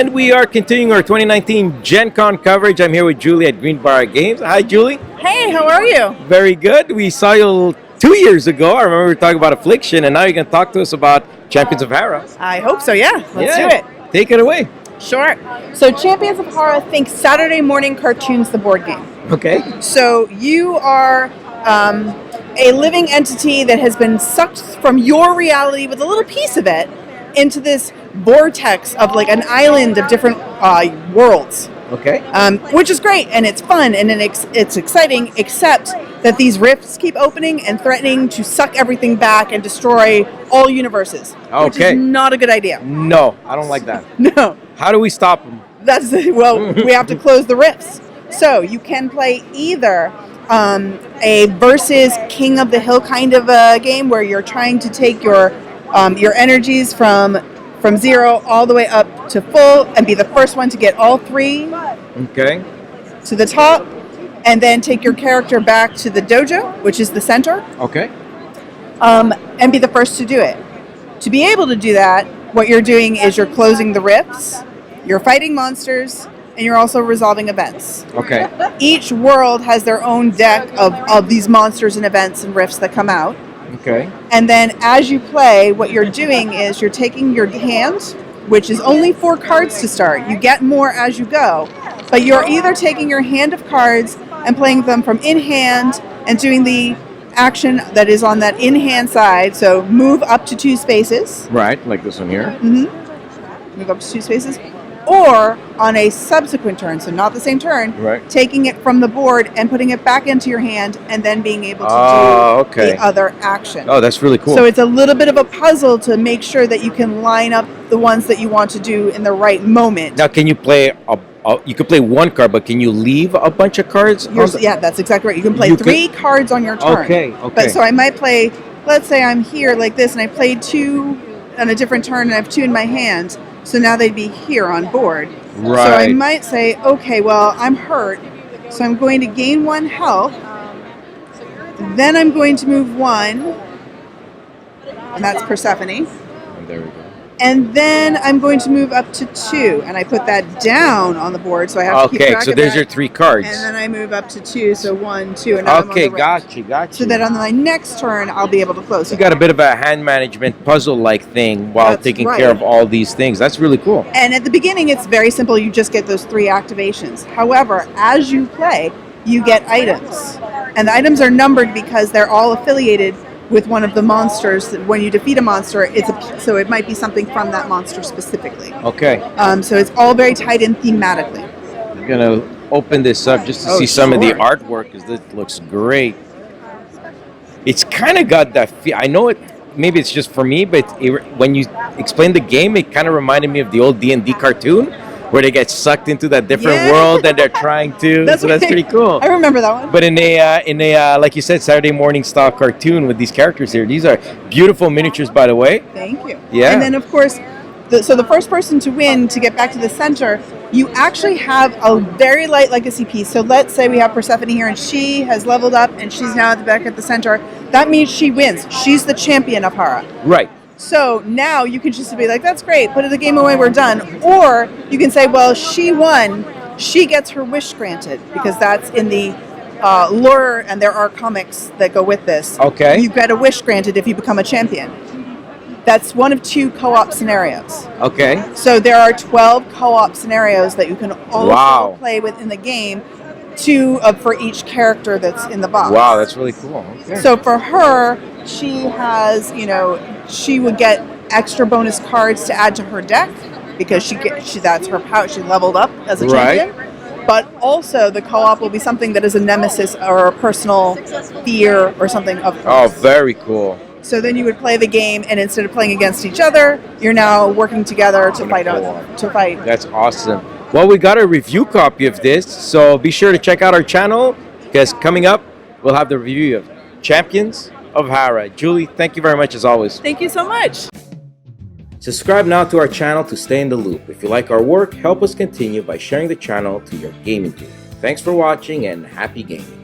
And we are continuing our 2019 Gen Con coverage. I'm here with Julie at Green Bar Games. Hi, Julie. Hey, how are you? Very good. We saw you 2 years ago. I remember we were talking about Affliction, and now you're going to talk to us about Champions of Hara. I hope so, yeah. Let's do it. Take it away. Sure. So Champions of Hara, think Saturday morning cartoons, the board game. Okay. So you are a living entity that has been sucked from your reality with a little piece of it into this vortex of like an island of different worlds. Okay. Which is great, and it's fun, and it's exciting, except that these rifts keep opening and threatening to suck everything back and destroy all universes. Okay. Which is not a good idea. No, I don't like that. No. How do we stop them? We have to close the rifts. So you can play either a versus King of the Hill kind of a game where you're trying to take your energies from zero all the way up to full and be the first one to get all three to the top, and then take your character back to the dojo, which is the center, and be the first to do it. To be able to do that, what you're doing is you're closing the rifts, you're fighting monsters, and you're also resolving events. Okay. Each world has their own deck of these monsters and events and rifts that come out. Okay. And then as you play, what you're doing is you're taking your hand, which is only 4 cards to start. You get more as you go. But you're either taking your hand of cards and playing them from in hand and doing the action that is on that in hand side. So move up to 2 spaces. Right, like this one here. Mm-hmm. Move up to 2 spaces. Or on a subsequent turn, so not the same turn, taking it from the board and putting it back into your hand and then being able to do the other action. Oh, that's really cool. So it's a little bit of a puzzle to make sure that you can line up the ones that you want to do in the right moment. Now, can you play you can play 1 card, but can you leave a bunch of cards? Yeah, that's exactly right. You can play 3 cards on your turn. Okay. But so I might play, let's say I'm here like this, and I played 2 on a different turn, and I have 2 in my hand. So now they'd be here on board. Right. So I might say, okay, well, I'm hurt, so I'm going to gain 1 health. Then I'm going to move 1, and that's Persephone. And there we go. And then I'm going to move up to 2, and I put that down on the board, so I have to keep track of that. Okay, so there's your 3 cards. And then I move up to 2, so 1, 2, and now I'm on the right. Gotcha. So that on my next turn, I'll be able to close it. You got a bit of a hand management puzzle-like thing while taking care of all these things. That's really cool. And at the beginning, it's very simple. You just get those 3 activations. However, as you play, you get items. And the items are numbered because they're all affiliated with one of the monsters. When you defeat a monster, so it might be something from that monster specifically. Okay. So it's all very tied in thematically. I'm going to open this up just to see some of the artwork, because this looks great. It's kind of got that feel. I know maybe it's just for me, but when you explain the game, it kind of reminded me of the old D&D cartoon, where they get sucked into that different world that they're trying to. That's pretty cool. I remember that one. But in a like you said, Saturday morning style cartoon with these characters here. These are beautiful miniatures, by the way. Thank you. Yeah. And then of course, so the first person to win to get back to the center, you actually have a very light legacy piece. So let's say we have Persephone here, and she has leveled up, and she's now at the back at the center. That means she wins. She's the champion of Hara. Right. So now you can just be like, that's great, put the game away, we're done. Or you can say, well, she won, she gets her wish granted, because that's in the lore, and there are comics that go with this. Okay. You get a wish granted if you become a champion. That's one of 2 co-op scenarios. Okay. So there are 12 co-op scenarios that you can also play with in the game, 2 for each character that's in the box. Wow, that's really cool. Okay. So for her, she has, she would get extra bonus cards to add to her deck, because that's her power. She leveled up as a champion. But also the co-op will be something that is a nemesis or a personal fear or something of hers. Oh, very cool. So then you would play the game, and instead of playing against each other, you're now working together to fight. That's awesome. Well, we got a review copy of this, so be sure to check out our channel, because coming up, we'll have the review of Champions of Hara. Julie, thank you very much as always. Thank you so much. Subscribe now to our channel to stay in the loop. If you like our work, help us continue by sharing the channel to your gaming group. Thanks for watching, and happy gaming.